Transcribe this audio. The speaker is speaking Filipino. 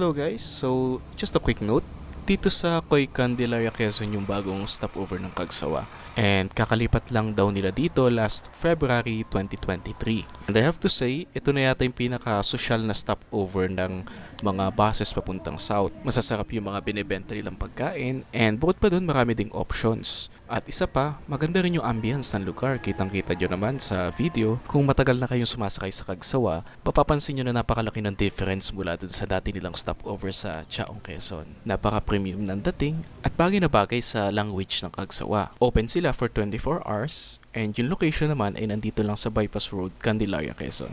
Hello guys, so just a quick note. Dito sa Coy Candelaria, Quezon yung bagong stopover ng Kagsawa. And kakalipat lang daw nila dito last February 2023. And I have to say, ito na yata yung pinaka-social na stopover ng mga buses papuntang south. Masasarap yung mga binibenta nilang pagkain and bukod pa doon marami ding options. At isa pa, maganda rin yung ambience ng lugar. Kitang-kita nyo naman sa video. Kung matagal na kayong sumasakay sa Kagsawa, papapansin nyo na napakalaki ng difference mula dun sa dati nilang stopover sa Chaong, Quezon. Napaka-premium ng dating at bagay na bagay sa language ng Kagsawa. Open sila for 24 hours and yung location naman ay nandito lang sa Bypass Road, Candelaria, Quezon.